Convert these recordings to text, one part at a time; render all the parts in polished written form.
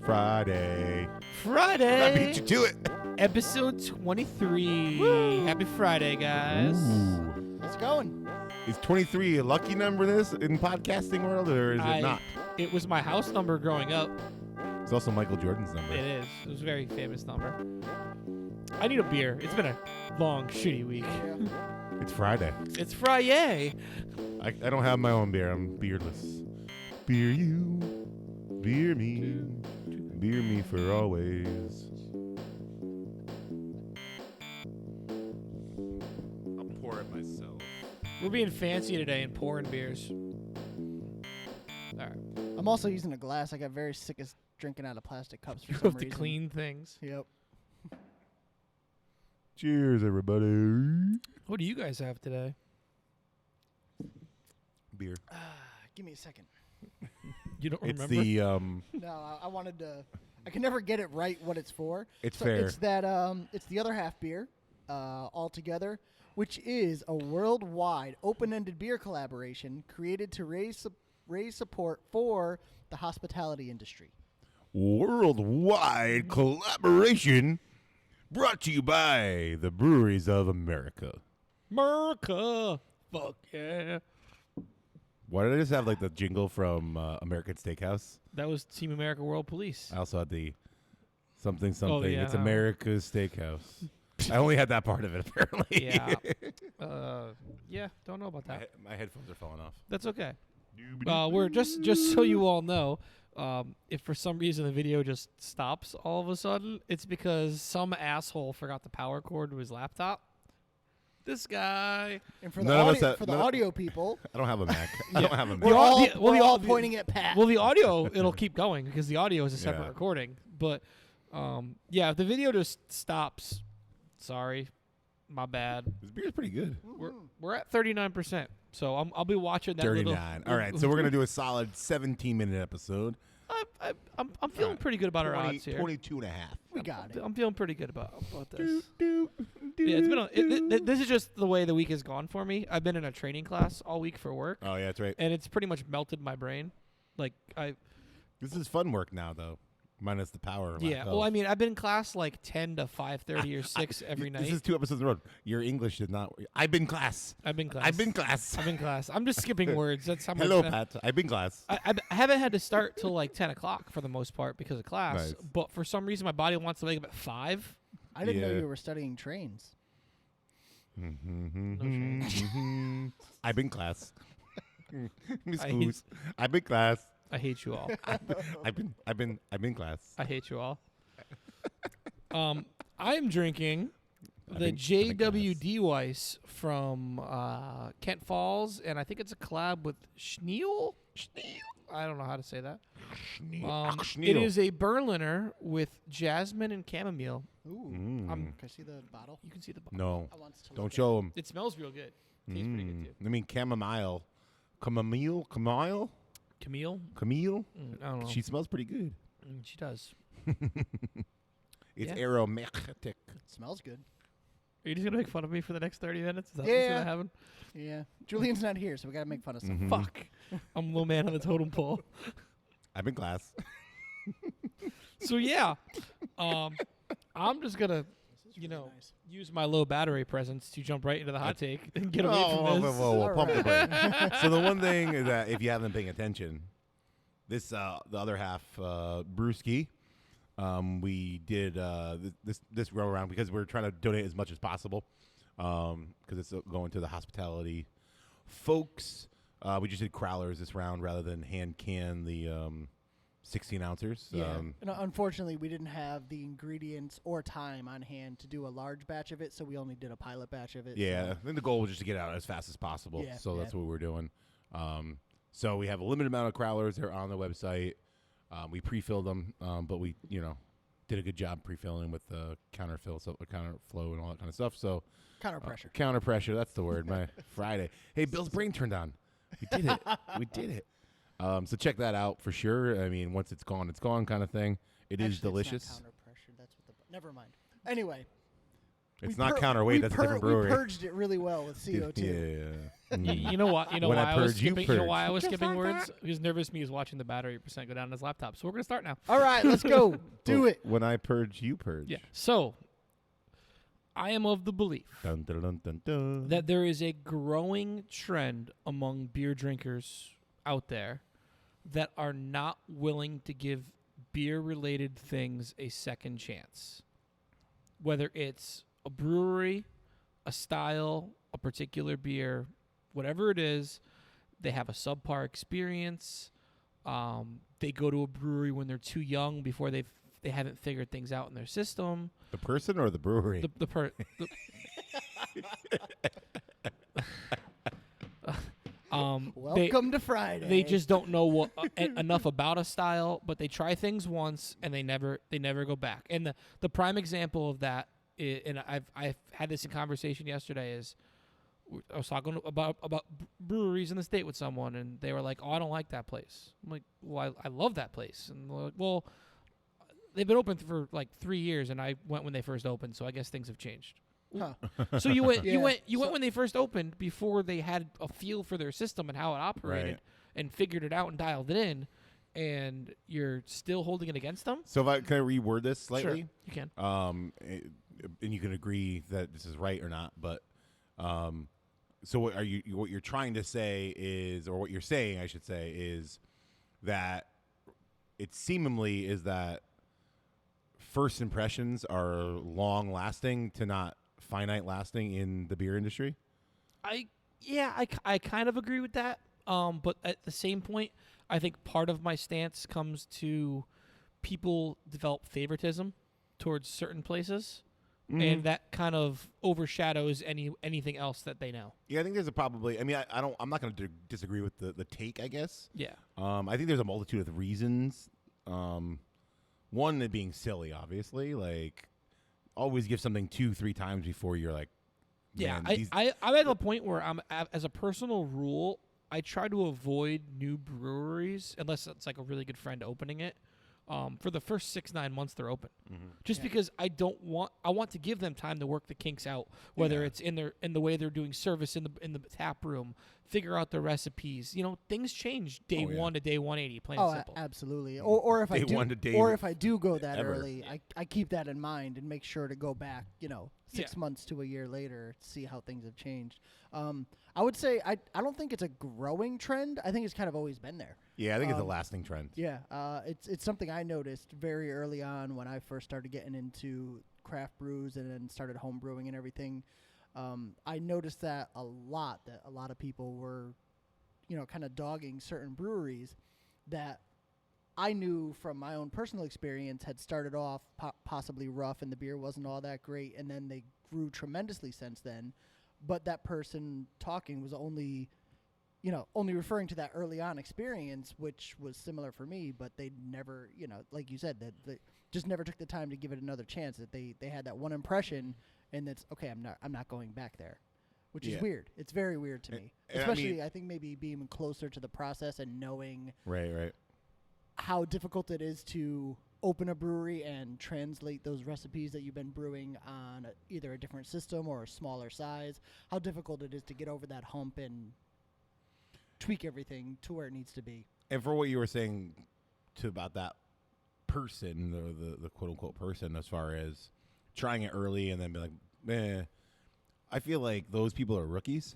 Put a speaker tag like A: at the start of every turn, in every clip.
A: Friday.
B: Friday.
A: I beat you to it.
B: Episode 23.
C: Woo.
B: Happy Friday, guys.
A: Ooh.
C: How's it going?
A: Is 23 a lucky number in podcasting world, or is it not?
B: It was my house number growing up.
A: It's also Michael Jordan's number.
B: It is. It was a very famous number. I need a beer. It's been a long, shitty week.
C: Yeah.
A: It's Friday.
B: It's Friday.
A: I don't have my own beer. I'm beardless. Beer you, beer me for always. I'll pour it myself.
B: We're being fancy today and pouring beers. All right.
C: I'm also using a glass. I got very sick of drinking out of plastic cups for
B: You
C: some
B: have to
C: reason.
B: clean things.
C: Yep.
A: Cheers, everybody.
B: What do you guys have today?
A: Beer.
C: Give me a second.
B: You don't
A: It's
B: remember?
A: the
C: No, I wanted to. I can never get it right what it's for.
A: It's
C: so
A: fair.
C: It's that. It's the other half beer, altogether, which is a worldwide open-ended beer collaboration created to raise support for the hospitality industry.
A: worldwide collaboration brought to you by the Breweries of America.
B: America. Fuck yeah.
A: Why did I just have like the jingle from American Steakhouse?
B: That was Team America World Police.
A: I also had the something.
B: yeah.
A: It's America's Steakhouse. I only had that part of it apparently.
B: Yeah. Yeah, don't know about that.
A: My headphones are falling off.
B: That's okay. We're just so you all know, if for some reason the video just stops all of a sudden, it's because some asshole forgot the power cord to his laptop. This guy.
C: And for
A: None of us
C: the,
A: have-
C: for the
A: none of-
C: audio people,
A: I don't have a Mac. I don't have a Mac.
C: we're all,
B: the- well,
C: we're
B: the-
C: all
B: the-
C: pointing at Pat.
B: Well, the audio, it'll keep going because the audio is a separate
A: Yeah.
B: recording. But, yeah, if the video just stops, sorry, my bad.
A: This beer's pretty good.
B: We're at 39%, so I'll be watching that.
A: 39. All right, so we're gonna do a solid 17-minute episode.
B: I'm feeling
A: right.
B: pretty good about our odds here.
A: 22 and a half.
C: we got it.
B: I'm feeling pretty good about this. Yeah, it's been this is just the way the week has gone for me. I've been in a training class all week for work,
A: Oh yeah, that's right.
B: and it's pretty much melted my brain. Like
A: This is fun work now, though, minus the power.
B: yeah. Well, I mean, I've been in class like 10 to 5:30 or 6 every night.
A: This is 2 episodes in a row. Your English did not. I've been class.
B: I've been class.
A: I've been class.
B: I'm in class. I'm just skipping words. That's how much.
A: Hello, Pat. I've been class.
B: I haven't had to start till like 10 o'clock for the most part because of class.
A: Nice.
B: But for some reason, my body wants to wake up at 5.
C: I didn't know
A: Yeah.
C: you were studying trains.
A: I've been class. Miss
B: I
A: Goose. I've been class.
B: I hate you all.
A: I've been class.
B: I hate you all. I am drinking
A: I've
B: the
A: been
B: JWD Weiss from Kent Falls, and I think it's a collab with Schneal. I don't know how to say that. It is a Berliner with jasmine and chamomile.
C: Ooh.
A: Mm.
C: Can I see the bottle?
B: You can see the bottle.
A: No,
C: I want to look
A: don't
C: at
A: show him.
B: It smells real good. Tastes pretty good too.
A: I mean chamomile. Chamomile?
B: Camille?
A: Camille?
B: I don't know.
A: She smells pretty good.
B: She does.
A: It's
B: Yeah.
A: aromatic.
C: it. Smells good.
B: Are you just gonna make fun of me for the next 30 minutes? Is that what's
C: Yeah.
B: gonna happen?
C: Yeah. Julian's not here, so we got to make fun of something.
A: Mhm.
B: Fuck. I'm low man on the totem pole.
A: I've been class.
B: So yeah, I'm just gonna,
C: This is really nice.
B: use my low battery presence to jump right into the hot take and get away
A: Whoa,
B: from this.
A: whoa, pump the
C: All
A: brakes. So the one thing is that if you haven't been paying attention, this the other half brewski, we did this go around because we're trying to donate as much as possible because it's going to the hospitality folks. We just did crowlers this round rather than hand can the 16 ounces.
C: Yeah. And unfortunately, we didn't have the ingredients or time on hand to do a large batch of it, so we only did a pilot batch of it.
A: Yeah,
C: so-
A: then the goal was just to get out as fast as possible.
C: Yeah,
A: So
C: yeah.
A: that's what we're doing. So we have a limited amount of crowlers. They're on the website. We pre-filled them, but we, did a good job pre-filling with the counterfill, so counterflow and all that kind of stuff. So
C: Counter pressure.
A: counter pressure. That's the word. My Friday. Hey, Bill's brain turned on. We did it. We did it. So check that out for sure. I mean, once it's gone kind of thing. It is
C: Actually,
A: delicious.
C: It's not counter pressure. That's what the. Never mind. Anyway,
A: It's not counterweight. That's a different brewery.
C: We purged it really well with CO2.
A: Yeah.
B: You know what? You know
A: When
B: why
A: I
B: I was
A: purge, you
B: skipping. You know
A: purge.
B: why I was skipping words? Because nervous me is watching the battery percent go down on his laptop. So we're gonna start now.
C: All right, let's go. Do it.
A: When I purge, you purge.
B: Yeah. So I am of the belief
A: Dun, dun, dun, dun, dun.
B: that there is a growing trend among beer drinkers out there that are not willing to give beer-related things a second chance. Whether it's a brewery, a style, a particular beer, whatever it is, they have a subpar experience. They go to a brewery when they're too young before they haven't figured things out in their system.
A: The person or the brewery?
C: Welcome to Friday.
B: They just don't know enough about a style, but they try things once and they never go back. And the prime example of that, and I've had this in conversation yesterday, is I was talking about breweries in the state with someone, and they were like, "Oh, I don't like that place." I'm like, "Well, I love that place." And they're like, "Well, they've been open for like 3 years, and I went when they first opened, so I guess things have changed."
C: Huh.
B: So you went
C: Yeah.
B: when they first opened, before they had a feel for their system and how it operated,
A: Right.
B: and figured it out and dialed it in, and you're still holding it against them.
A: So can I reword this slightly?
B: Sure, you can.
A: And you can agree that this is right or not, but so what you're trying to say is, or what you're saying, I should say, is that it seemingly is that first impressions are long lasting to not finite lasting in the beer industry?
B: I kind of agree with that. But at the same point, I think part of my stance comes to people develop favoritism towards certain places, and that kind of overshadows anything else that they know.
A: Yeah, I think there's probably. I mean, I'm not going to disagree with the take, I guess.
B: Yeah.
A: I think there's a multitude of reasons. One, it being silly, obviously. Like, always give something 2-3 times before you're like,
B: Yeah,
A: man,
B: I'm at a point where as a personal rule, I try to avoid new breweries unless it's like a really good friend opening it. For the first 6-9 months they're open, just because I want to give them time to work the kinks out, whether it's in the way they're doing service in the tap room, figure out the recipes. Things change day 1 to day 180. Plain and simple.
C: Absolutely. Or if
A: Day
C: I do,
A: 1 to day
C: or if I do go that
A: ever.
C: early, I keep that in mind and make sure to go back. 6
B: Yeah.
C: months to a year later, to see how things have changed. I would say I don't think it's a growing trend. I think it's kind of always been there.
A: yeah, I think it's a lasting trend.
C: Yeah, it's something I noticed very early on when I first started getting into craft brews and then started home brewing and everything. I noticed that a lot of people were, kind of dogging certain breweries that I knew from my own personal experience had started off possibly rough and the beer wasn't all that great, and then they grew tremendously since then. But that person talking was only referring to that early on experience, which was similar for me, but they never, like you said, that they just never took the time to give it another chance. That they had that one impression, and that's okay. I'm not going back there, which is weird. It's very weird to me, especially I think maybe being closer to the process and knowing
A: Right.
C: how difficult it is to open a brewery and translate those recipes that you've been brewing on either a different system or a smaller size. How difficult it is to get over that hump and tweak everything to where it needs to be.
A: And for what you were saying about that person, the quote unquote person, as far as trying it early and then be like, meh, I feel like those people are rookies.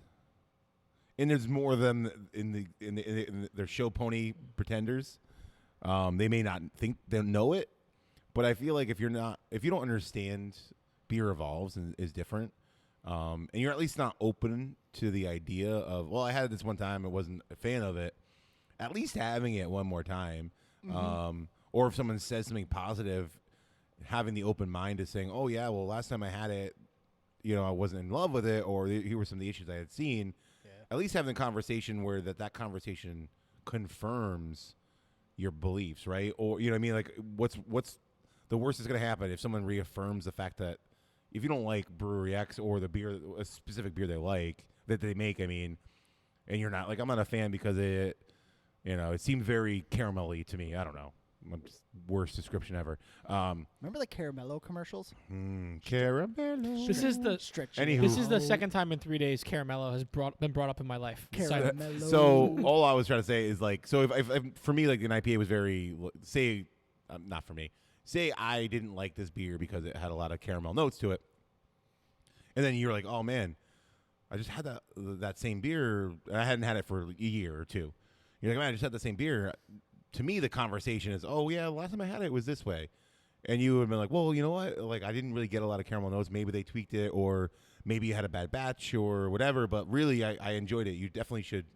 A: And there's more of them in their show pony pretenders. They may not think they know it, but I feel like if you don't understand beer evolves and is different, and you're at least not open to the idea of, well, I had it this one time, I wasn't a fan of it, at least having it one more time. Or if someone says something positive, having the open mind to saying, oh yeah, well, last time I had it, I wasn't in love with it, or here were some of the issues I had seen. Yeah. At least having a conversation where that conversation confirms your beliefs, right? Or you know what I mean? Like, what's the worst that's going to happen if someone reaffirms the fact that if you don't like Brewery X or the beer, a specific beer that they make, I mean, and you're not like, I'm not a fan because it seemed very caramelly to me. I don't know. just worst description ever.
C: Remember the Caramello commercials?
A: Caramello.
B: This is the
C: Stretch.
A: Anywho.
B: This is the second time in 3 days Caramello has been brought up in my life.
C: Caramello.
A: So all I was trying to say is like, so if for me, like an IPA was very, not for me. Say I didn't like this beer because it had a lot of caramel notes to it, and then you're like, oh man, I just had that same beer, and I hadn't had it for a year or two. You're like, man, I just had the same beer. To me, the conversation is, oh yeah, last time I had it was this way, and you would have been like, well, you know what? Like I didn't really get a lot of caramel notes. Maybe they tweaked it, or maybe you had a bad batch or whatever. But really, I enjoyed it. You definitely should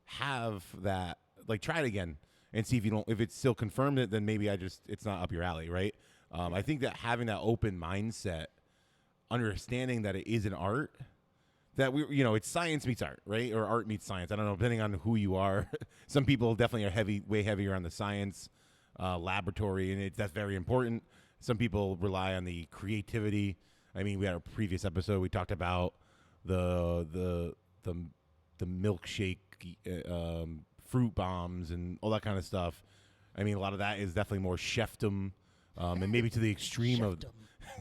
A: have that. Like try it again and see if it's still confirmed it. Then maybe it's not up your alley, right? I think that having that open mindset, understanding that it is an art. That it's science meets art, right? Or art meets science. I don't know, depending on who you are. Some people definitely are way heavier on the science laboratory, and that's very important. Some people rely on the creativity. I mean, we had a previous episode. We talked about the milkshake fruit bombs and all that kind of stuff. I mean, a lot of that is definitely more chefdom, and maybe to the extreme of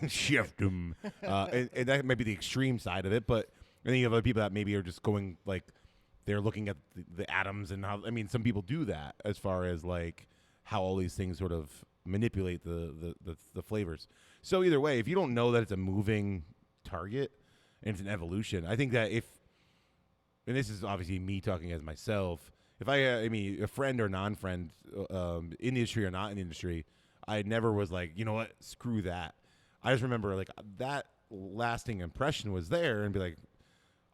A: chefdom, and that might be the extreme side of it, but. And then you have other people that maybe are just going, like, they're looking at the atoms and how, I mean, some people do that as far as, like, how all these things sort of manipulate the flavors. So either way, if you don't know that it's a moving target and it's an evolution, I think that and this is obviously me talking as myself, if a friend or non-friend, in the industry or not in the industry, I never was like, you know what, screw that. I just remember, like, that lasting impression was there and be like,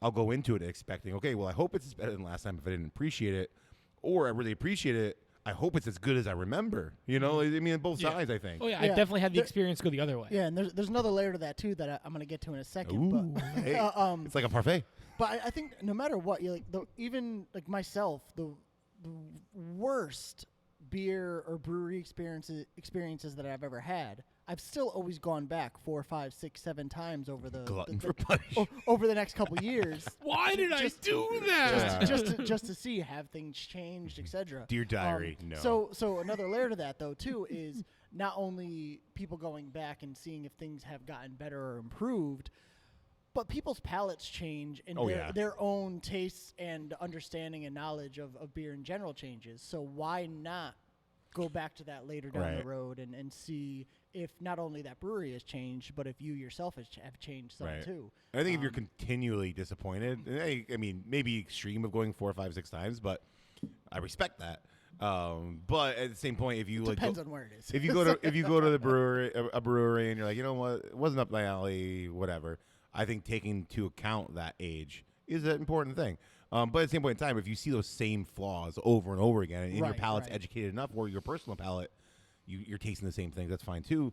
A: I'll go into it expecting, okay, well, I hope it's better than last time if I didn't appreciate it, or I really appreciate it. I hope it's as good as I remember. You know, I mean, both sides, I think.
B: Oh, yeah, I definitely had the experience go the other way.
C: Yeah, and there's another layer to that, too, that I'm going to get to in a second.
A: Ooh,
C: but,
A: hey, it's like a parfait.
C: But I think no matter what, even like myself, the worst beer or brewery experiences that I've ever had, I've still always gone back 4, 5, 6, 7 times over over the next couple years.
B: Why did I do that?
C: Just to see have things changed, etc.
A: Dear diary, no.
C: So another layer to that though too is not only people going back and seeing if things have gotten better or improved, but people's palates change and their own tastes and understanding and knowledge of beer in general changes. So why not go back to that later down the road and see if not only that brewery has changed, but if you yourself have changed some too.
A: I think if you're continually disappointed, I mean, maybe extreme of going 4, 5, 6 times, but I respect that. But at the same point, if you
C: depends on where it is.
A: If you go to the brewery, a brewery, and you're like, you know what, it wasn't up my alley, whatever. I think taking into account that age is an important thing. But at the same point in time, if you see those same flaws over and over again, and your palate's educated enough, or your personal palate, you're tasting the same things, that's fine too.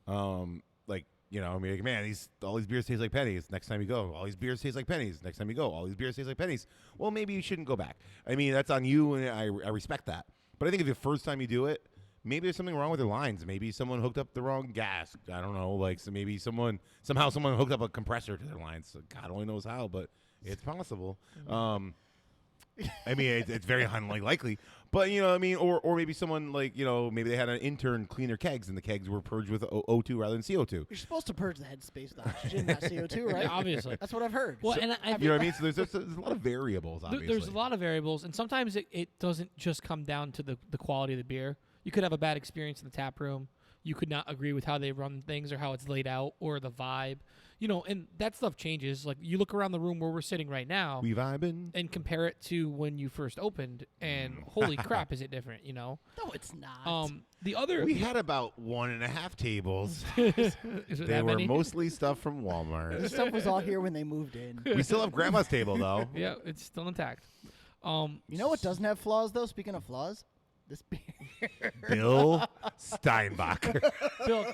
A: Like, you know, I mean, like, man, all these beers taste like pennies. Next time you go, all these beers taste like pennies. Next time you go, all these beers taste like pennies. Well, maybe you shouldn't go back. I mean, that's on you, and I respect that. But I think if the first time you do it, maybe there's something wrong with their lines. Maybe someone hooked up the wrong gas. I don't know. Like, so maybe somehow someone hooked up a compressor to their lines. So God only knows how, but it's possible. I mean, it's very highly likely. But, you know what I mean? Or maybe someone, like, you know, maybe they had an intern clean their kegs, and the kegs were purged with O2 rather than CO2.
C: You're supposed to purge the headspace with oxygen, not CO2, right?
B: Yeah, obviously.
C: That's what I've heard.
B: Well,
C: So,
B: and
A: you know what I mean? So there's a lot of variables, obviously.
B: There's a lot of variables, and sometimes it doesn't just come down to the quality of the beer. You could have a bad experience in the tap room. You could not agree with how they run things or how it's laid out or the vibe. You know, and that stuff changes. Like, you look around the room where we're sitting right now.
A: We vibing.
B: And compare it to when you first opened, and holy crap, is it different, you know?
C: No, it's not.
A: We had about 1.5 tables.
B: Is it
A: They
B: that
A: were
B: many?
A: mostly stuff from Walmart.
C: This stuff was all here when they moved in.
A: We still have Grandma's table, though.
B: Yeah, it's still intact.
C: You know what doesn't have flaws, though? Speaking of flaws, this beer.
A: Bill Steinbach.
B: Bill,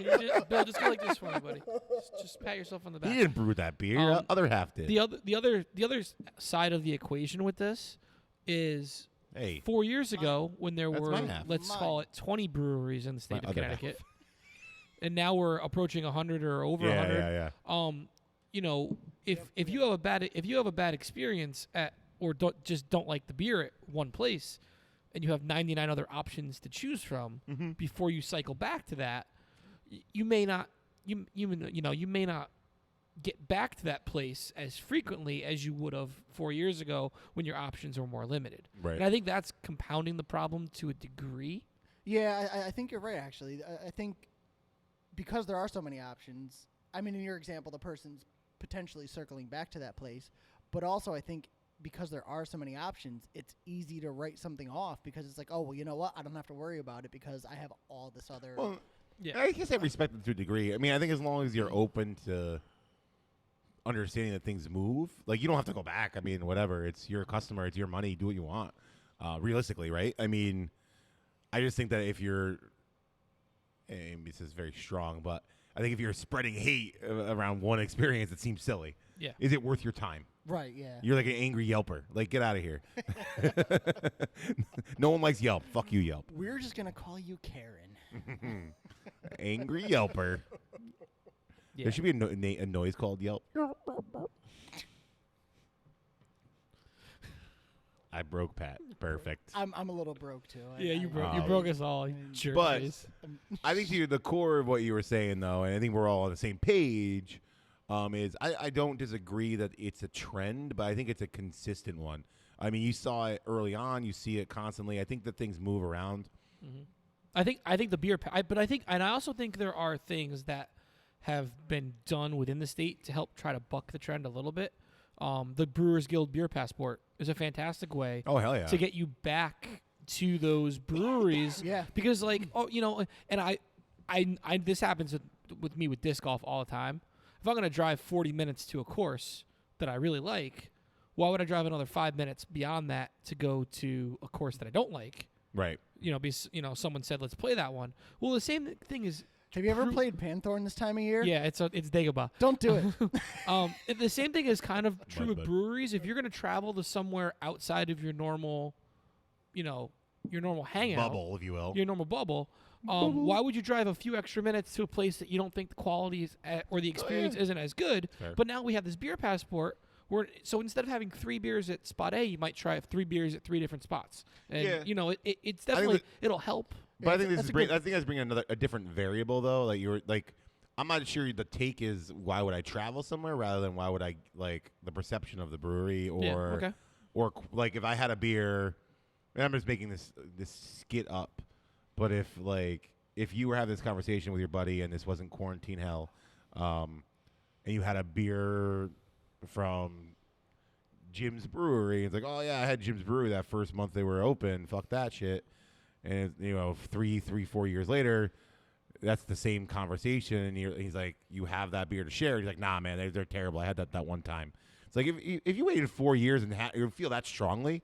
B: just go like this for me, buddy. Just pat yourself on the back.
A: He didn't brew that beer. Other half did.
B: The other side of the equation with this is 4 years ago when there
A: That's
B: were,
A: my half.
B: let's call it 20 breweries in the state
A: My
B: of
A: other
B: Connecticut, and now we're approaching 100 or over 100.
A: Yeah.
B: You know, if you have a bad experience at or don't like the beer at one place, and you have 99 other options to choose from before you cycle back to that, you may not you may not get back to that place as frequently as you would have 4 years ago when your options were more limited.
A: Right.
B: And I think that's compounding the problem to a degree.
C: Yeah, I think you're right, actually. I think because there are so many options, I mean, in your example, the person's potentially circling back to that place, but also I think because there are so many options, it's easy to write something off because it's like, oh, well, you know what? I don't have to worry about it because I have all this other...
A: Well,
B: Yeah.
A: I guess I respect it to a degree. I mean, I think as long as you're open to understanding that things move, like you don't have to go back. I mean, whatever. It's your customer. It's your money. Do what you want. Realistically, right? I mean, I just think that if you're, and this is very strong, but I think if you're spreading hate around one experience, it seems silly.
B: Yeah.
A: Is it worth your time?
C: Right, yeah.
A: You're like an angry Yelper. Like, get out of here. No one likes Yelp. Fuck you, Yelp.
C: We're just going to call you Karen.
A: Angry Yelper.
B: Yeah.
A: There should be a noise called Yelp. I broke Pat. Perfect.
C: I'm a little broke, too.
B: You
A: Oh.
B: broke us all, you jerk
A: But
B: face.
A: I think to the core of what you were saying, though, and I think we're all on the same page, is I don't disagree that it's a trend, but I think it's a consistent one. I mean, you saw it early on. You see it constantly. I think that things move around.
B: I think the beer, and I also think there are things that have been done within the state to help try to buck the trend a little bit. The Brewers Guild Beer Passport is a fantastic way
A: Oh, hell yeah.
B: to get you back to those breweries.
C: Yeah.
B: Because and I this happens with me with disc golf all the time. If I'm going to drive 40 minutes to a course that I really like, why would I drive another 5 minutes beyond that to go to a course that I don't like?
A: Right.
B: Someone said, let's play that one. Well, the same thing is.
C: Have you ever played Panthorn this time of year?
B: Yeah, it's Dagobah.
C: Don't do it.
B: The same thing is kind of true with
A: Bud.
B: breweries. If you're going to travel to somewhere outside of your normal, your normal hangout,
A: Bubble, if you will.
B: your normal bubble, why would you drive a few extra minutes to a place that you don't think the quality is or the experience isn't as good?
A: Fair.
B: But now we have this beer passport. So instead of having 3 beers at spot A, you might try 3 beers at 3 different spots. And, it's definitely, it'll help.
A: But I think
C: that's
A: I think that's bringing a different variable, though. Like I'm not sure the take is why would I travel somewhere rather than why would I like the perception of the brewery or like if I had a beer, and I'm just making this skit up, but if you were having this conversation with your buddy and this wasn't quarantine hell, and you had a beer from Jim's Brewery, it's like, oh yeah, I had Jim's Brewery that first month they were open. Fuck that shit. And 4 years later, that's the same conversation. And he's like, you have that beer to share. He's like, nah, man, they're terrible. I had that one time. It's like if you waited 4 years and you feel that strongly,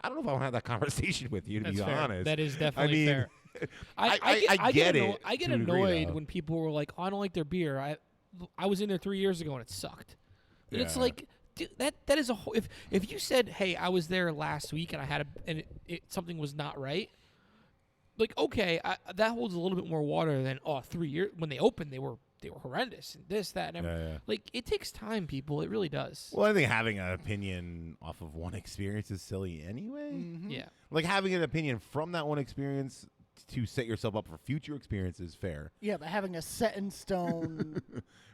A: I don't know if I want to have that conversation with you. To be
B: fair.
A: honest,
B: That is definitely fair.
A: I get it.
B: I get
A: to a degree,
B: annoyed
A: though.
B: when people were like, oh, I don't like their beer. I was in there 3 years ago and it sucked. And it's
A: Yeah.
B: like, dude, that is a whole. If you said, hey, I was there last week and I had something was not right. Like, okay, that holds a little bit more water than 3 years when they opened. They were horrendous and this, that, and everything.
A: Yeah.
B: Like, it takes time, people. It really does.
A: Well, I think having an opinion off of one experience is silly anyway.
B: Yeah.
A: Like having an opinion from that one experience to set yourself up for future experiences is fair.
C: Yeah, but having a set in stone.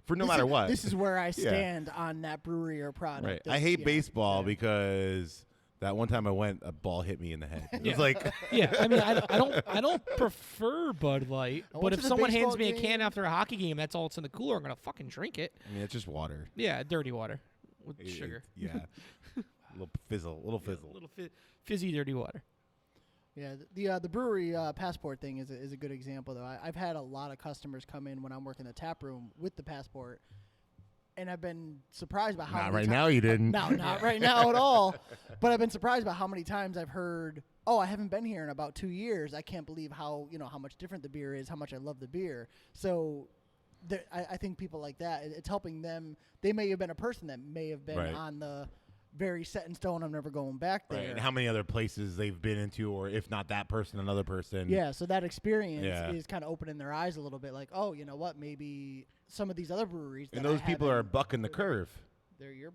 A: For no matter what.
C: This is where I stand on that brewery or product.
A: Right.
C: That's-
A: I hate
C: yeah,
A: baseball
C: yeah.
A: because that one time I went, a ball hit me in the head. It
B: Yeah.
A: was like,
B: Yeah, I mean, I don't prefer Bud Light,
C: I
B: but
C: went
B: if
C: to the
B: someone hands
C: baseball
B: me a can
C: game.
B: after a hockey game, that's all it's in the cooler. I'm gonna fucking drink it.
A: I mean, it's just water.
B: Yeah, dirty water with
A: It-
B: sugar.
A: yeah. Little fizzle.
B: Little fizzy, dirty water.
C: Yeah, the brewery passport thing is a good example though. I've had a lot of customers come in when I'm working the tap room with the passport, and I've been surprised by how
A: Not
C: many
A: right now, you didn't.
C: No, not right now at all. But I've been surprised by how many times I've heard, "Oh, I haven't been here in about 2 years. I can't believe how much different the beer is, how much I love the beer." So, I think people like that, it's helping them. They may have been a person that may have been
A: Right.
C: on the very set in stone. I'm never going back there.
A: Right. And how many other places they've been into, or if not that person, another person.
C: Yeah, so that experience
A: Yeah.
C: is kind of opening their eyes a little bit, like, oh, you know what, maybe some of these other breweries.
A: And
C: that I
A: those people are
C: haven't-
A: bucking the curve.
C: They're your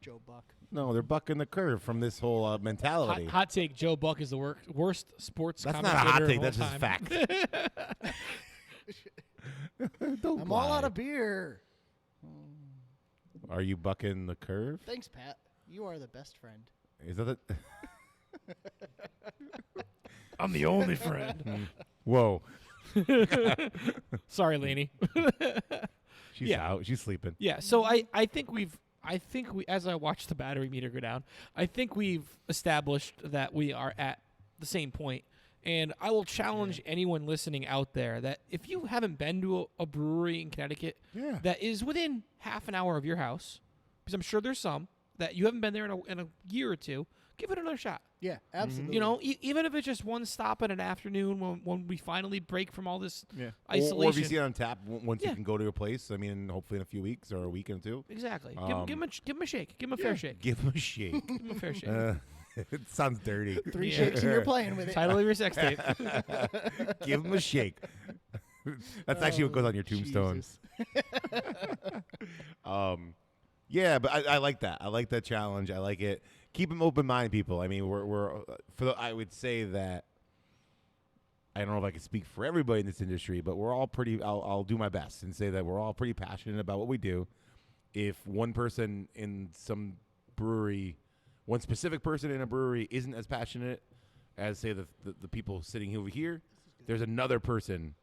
C: Joe Buck.
A: No, they're bucking the curve from this whole mentality.
B: Hot take: Joe Buck is the worst sports.
A: That's not a
B: commentator
A: hot
B: of
A: take.
B: all
A: That's just
B: time.
A: fact. Don't
C: I'm all
A: lie.
C: out of beer.
A: Are you bucking the curve?
C: Thanks, Pat. You are the best friend.
A: Is that the?
B: I'm the only friend.
A: Whoa.
B: Sorry, Laney.
A: She's
B: Yeah.
A: out. She's sleeping.
B: Yeah, so I think we as I watch the battery meter go down, I think we've established that we are at the same point. And I will challenge anyone listening out there that if you haven't been to a brewery in Connecticut
A: Yeah.
B: that is within half an hour of your house, because I'm sure there's some that you haven't been there in a year or two, give it another shot.
C: Yeah, absolutely.
B: You know, even if it's just one stop in an afternoon when we finally break from all this
A: Yeah.
B: isolation.
A: Or if you see it on tap, once
B: Yeah.
A: you can go to your place. I mean, hopefully in a few weeks or a week or two.
B: Exactly.
A: Um,
B: Give him a shake. Give him a fair shake.
A: Give them a shake.
B: Give him a fair shake.
A: It sounds dirty.
C: 3
B: Yeah.
C: shakes and you're playing with it.
B: Title of your sex tape.
A: Give them a shake. That's actually what goes on your tombstone.
C: Jesus.
A: Yeah, but I like that. I like that challenge. I like it. Keep them open mind, people. I mean, I would say that I don't know if I can speak for everybody in this industry, but we're all pretty. I'll do my best and say that we're all pretty passionate about what we do. If one person in some brewery, one specific person in a brewery isn't as passionate as say the people sitting over here, there's another person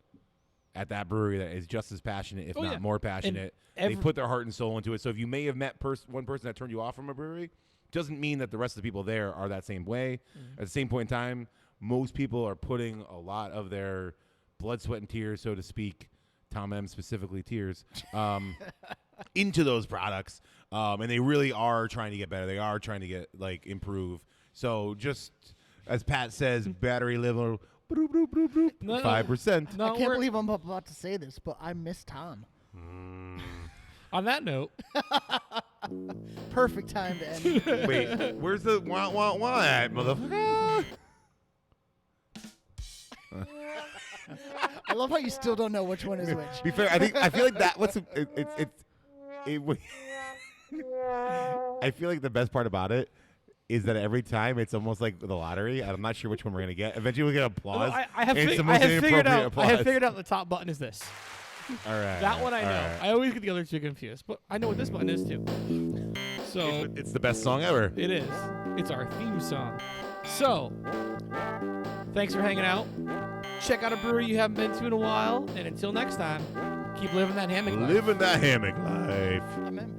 A: at that brewery that is just as passionate, if not more passionate. They put their heart and soul into it. So if you may have met one person that turned you off from a brewery, doesn't mean that the rest of the people there are that same way. At the same point in time, most people are putting a lot of their blood, sweat, and tears, so to speak, Tom M specifically tears, into those products. And they really are trying to get better. They are trying to get improve. So just as Pat says, battery level, 5%.
B: No,
C: I can't believe I'm about to say this, but I miss Tom.
B: On that note,
C: Perfect time to end.
A: Wait, where's the wah at, motherfucker?
C: I love how you still don't know which one is which.
A: Be fair, I feel like that. I feel like the best part about it is that every time it's almost like the lottery. I'm not sure which one we're gonna get. Eventually, we'll get applause.
B: I have
A: and it's the
B: I
A: most
B: have figured
A: inappropriate
B: out.
A: applause.
B: I have figured out the top button is this.
A: All right.
B: That one I know.
A: all right.
B: I always get the other two confused, but I know what this button is too. So
A: It's the best song ever.
B: it is. It's our theme song. So thanks for hanging out. Check out a brewery you haven't been to in a while, and until next time, keep living that hammock life.
A: Living that hammock life.
C: Amen.